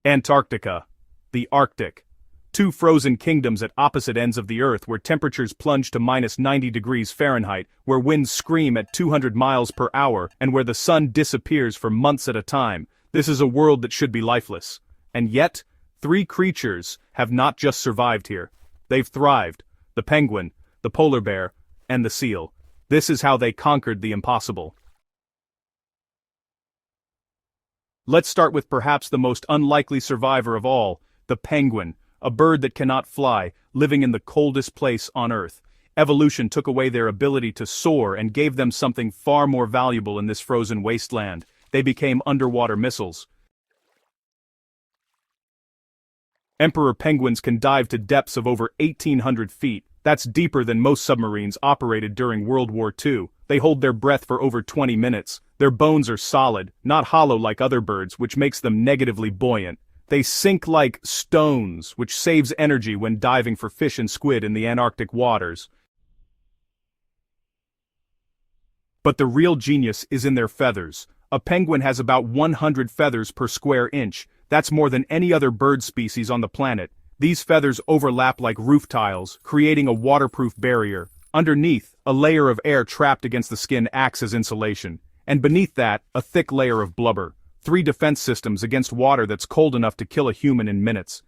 Antarctica. The Arctic. Two frozen kingdoms at opposite ends of the Earth where temperatures plunge to minus 90 degrees Fahrenheit, where winds scream at 200 miles per hour, and where the sun disappears for months at a time. This is a world that should be lifeless. And yet, three creatures have not just survived here. They've thrived. The penguin, the polar bear, and the seal. This is how they conquered the impossible. Let's start with perhaps the most unlikely survivor of all, the penguin, a bird that cannot fly, living in the coldest place on Earth. Evolution took away their ability to soar and gave them something far more valuable in this frozen wasteland. They became underwater missiles. Emperor penguins can dive to depths of over 1,800 feet. That's deeper than most submarines operated during World War II. They hold their breath for over 20 minutes. Their bones are solid, not hollow like other birds, which makes them negatively buoyant. They sink like stones, which saves energy when diving for fish and squid in the Antarctic waters. But the real genius is in their feathers. A penguin has about 100 feathers per square inch. That's more than any other bird species on the planet. These feathers overlap like roof tiles, creating a waterproof barrier. Underneath, a layer of air trapped against the skin acts as insulation. And beneath that, a thick layer of blubber. 3 defense systems against water that's cold enough to kill a human in minutes.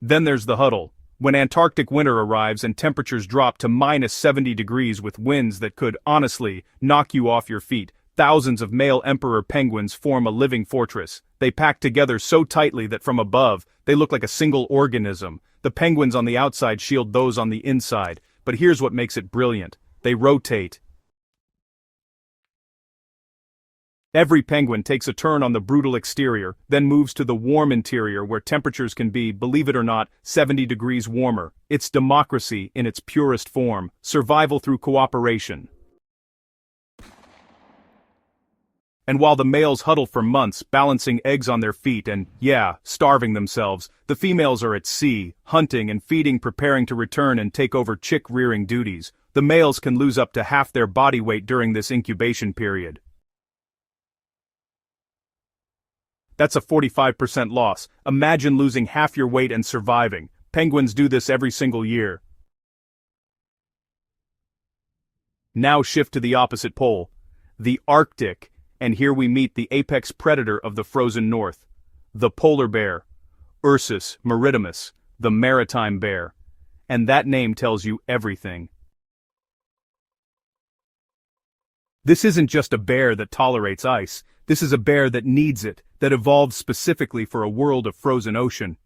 Then there's the Huddle. When Antarctic winter arrives and temperatures drop to minus 70 degrees with winds that could, honestly, knock you off your feet, thousands of male emperor penguins form a living fortress. They pack together so tightly that from above, they look like a single organism. The penguins on the outside shield those on the inside. But here's what makes it brilliant. They rotate. Every penguin takes a turn on the brutal exterior, then moves to the warm interior where temperatures can be, believe it or not, 70 degrees warmer. It's democracy in its purest form, survival through cooperation. And while the males huddle for months, balancing eggs on their feet and, yeah, starving themselves, the females are at sea, hunting and feeding, preparing to return and take over chick-rearing duties. The males can lose up to half their body weight during this incubation period. That's a 45% loss. Imagine losing half your weight and surviving. Penguins do this every single year. Now shift to the opposite pole, the Arctic, and here we meet the apex predator of the frozen north, the polar bear, Ursus maritimus, the maritime bear. And that name tells you everything. This isn't just a bear that tolerates ice. This is a bear that needs it, that evolved specifically for a world of frozen ocean.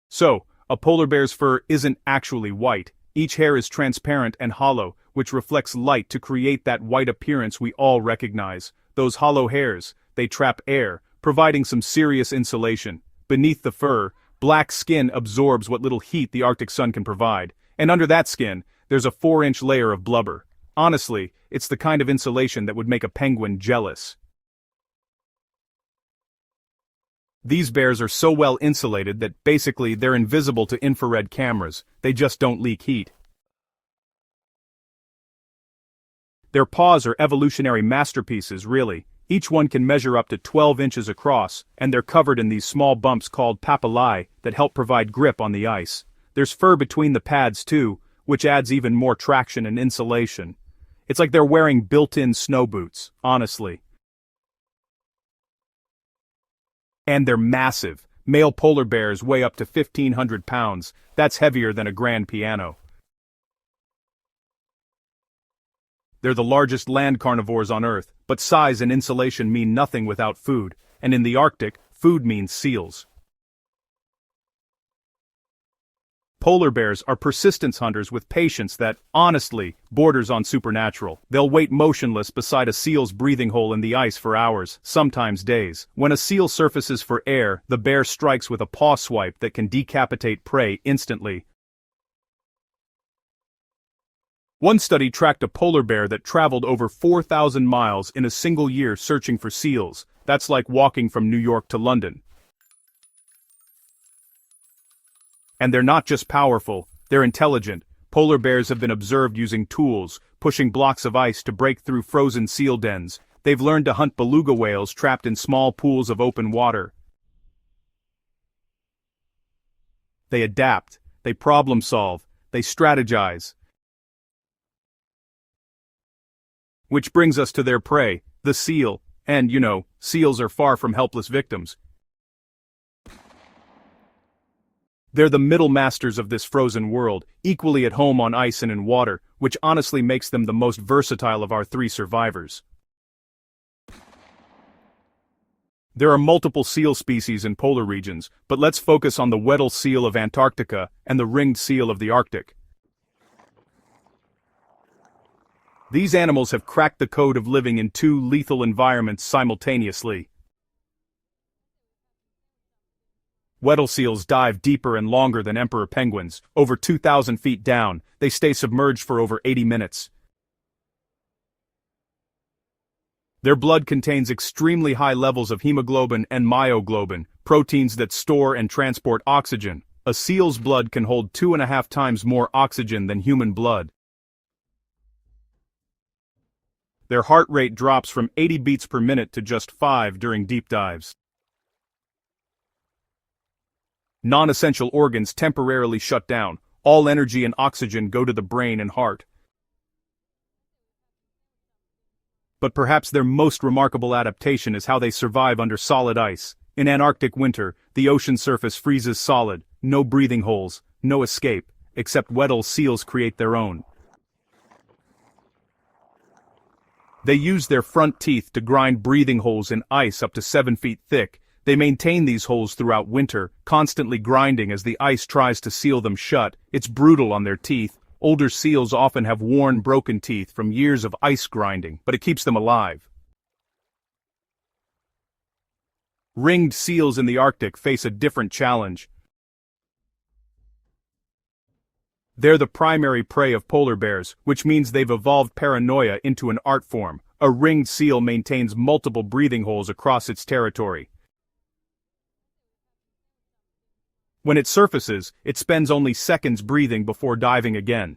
So, a polar bear's fur isn't actually white. Each hair is transparent and hollow, which reflects light to create that white appearance we all recognize. Those hollow hairs, they trap air, providing some serious insulation. Beneath the fur, black skin absorbs what little heat the Arctic sun can provide. And under that skin, there's a 4-inch layer of blubber. Honestly, it's the kind of insulation that would make a penguin jealous. These bears are so well insulated that basically they're invisible to infrared cameras. They just don't leak heat. Their paws are evolutionary masterpieces, really. Each one can measure up to 12 inches across, and they're covered in these small bumps called papillae that help provide grip on the ice. There's fur between the pads too, which adds even more traction and insulation. It's like they're wearing built-in snow boots, honestly. And they're massive. Male polar bears weigh up to 1,500 pounds. That's heavier than a grand piano. They're the largest land carnivores on Earth, but size and insulation mean nothing without food, and in the Arctic, food means seals. Polar bears are persistence hunters with patience that, honestly, borders on supernatural. They'll wait motionless beside a seal's breathing hole in the ice for hours, sometimes days. When a seal surfaces for air, the bear strikes with a paw swipe that can decapitate prey instantly. One study tracked a polar bear that traveled over 4,000 miles in a single year searching for seals. That's like walking from New York to London. And they're not just powerful, they're intelligent. Polar bears have been observed using tools, pushing blocks of ice to break through frozen seal dens. they've learned to hunt beluga whales trapped in small pools of open water. They adapt, they problem solve, they strategize. Which brings us to their prey, the seal, and, seals are far from helpless victims. They're the middle masters of this frozen world, equally at home on ice and in water, which honestly makes them the most versatile of our three survivors. There are multiple seal species in polar regions, but let's focus on the Weddell seal of Antarctica and the ringed seal of the Arctic. These animals have cracked the code of living in two lethal environments simultaneously. Weddell seals dive deeper and longer than emperor penguins, over 2,000 feet down. They stay submerged for over 80 minutes. Their blood contains extremely high levels of hemoglobin and myoglobin, proteins that store and transport oxygen. A seal's blood can hold 2.5 times more oxygen than human blood. Their heart rate drops from 80 beats per minute to just 5 during deep dives. Non-essential organs temporarily shut down. All energy and oxygen go to the brain and heart. But perhaps their most remarkable adaptation is how they survive under solid ice. In Antarctic winter, the ocean surface freezes solid, no breathing holes, no escape, except Weddell seals create their own. They use their front teeth to grind breathing holes in ice up to 7 feet thick. They maintain these holes throughout winter, constantly grinding as the ice tries to seal them shut. It's brutal on their teeth. Older seals often have worn, broken teeth from years of ice grinding, but it keeps them alive. Ringed seals in the Arctic face a different challenge. They're the primary prey of polar bears, which means they've evolved paranoia into an art form. A ringed seal maintains multiple breathing holes across its territory. When it surfaces, it spends only seconds breathing before diving again.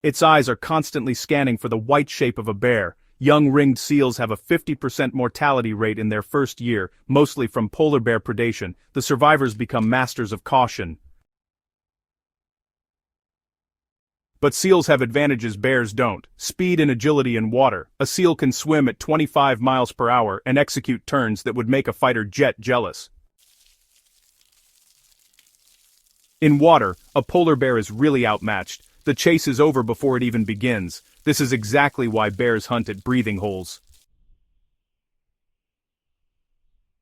Its eyes are constantly scanning for the white shape of a bear. Young ringed seals have a 50% mortality rate in their first year, mostly from polar bear predation. The survivors become masters of caution. But seals have advantages bears don't. Speed and agility in water. A seal can swim at 25 miles per hour and execute turns that would make a fighter jet jealous. In water, a polar bear is really outmatched. The chase is over before it even begins. This is exactly why bears hunt at breathing holes.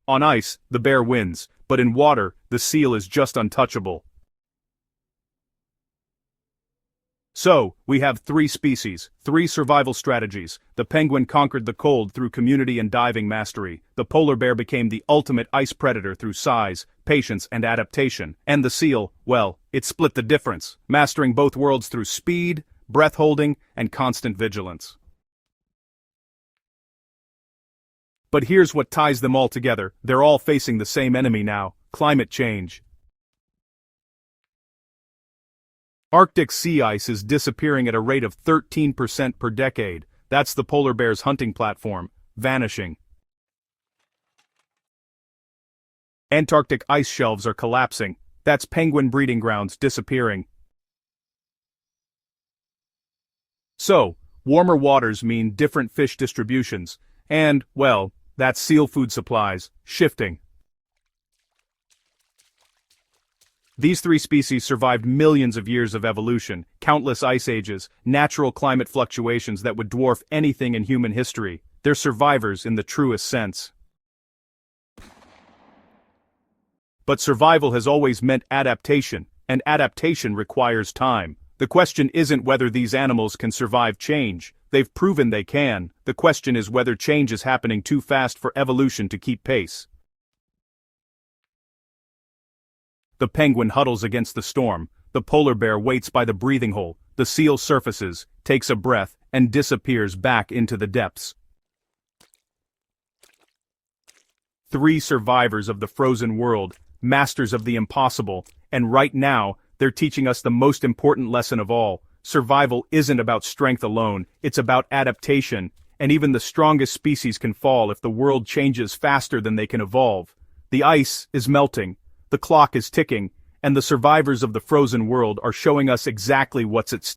On ice, the bear wins, but in water, the seal is just untouchable. So, we have three species, three survival strategies. The penguin conquered the cold through community and diving mastery. The polar bear became the ultimate ice predator through size, patience, and adaptation. And the seal, well, it split the difference, mastering both worlds through speed, breath holding, and constant vigilance. But here's what ties them all together. They're all facing the same enemy now: climate change. Arctic sea ice is disappearing at a rate of 13% per decade. That's the polar bear's hunting platform, vanishing. Antarctic ice shelves are collapsing. That's penguin breeding grounds disappearing. So, warmer waters mean different fish distributions, and, well, that's seal food supplies, shifting. These three species survived millions of years of evolution, countless ice ages, natural climate fluctuations that would dwarf anything in human history. They're survivors in the truest sense. But survival has always meant adaptation, and adaptation requires time. The question isn't whether these animals can survive change. They've proven they can. The question is whether change is happening too fast for evolution to keep pace. The penguin huddles against the storm. The polar bear waits by the breathing hole. The seal surfaces, takes a breath, and disappears back into the depths. Three survivors of the frozen world, masters of the impossible, and right now, they're teaching us the most important lesson of all. survival isn't about strength alone, it's about adaptation, and even the strongest species can fall if the world changes faster than they can evolve. The ice is melting, the clock is ticking, and the survivors of the frozen world are showing us exactly what's at stake.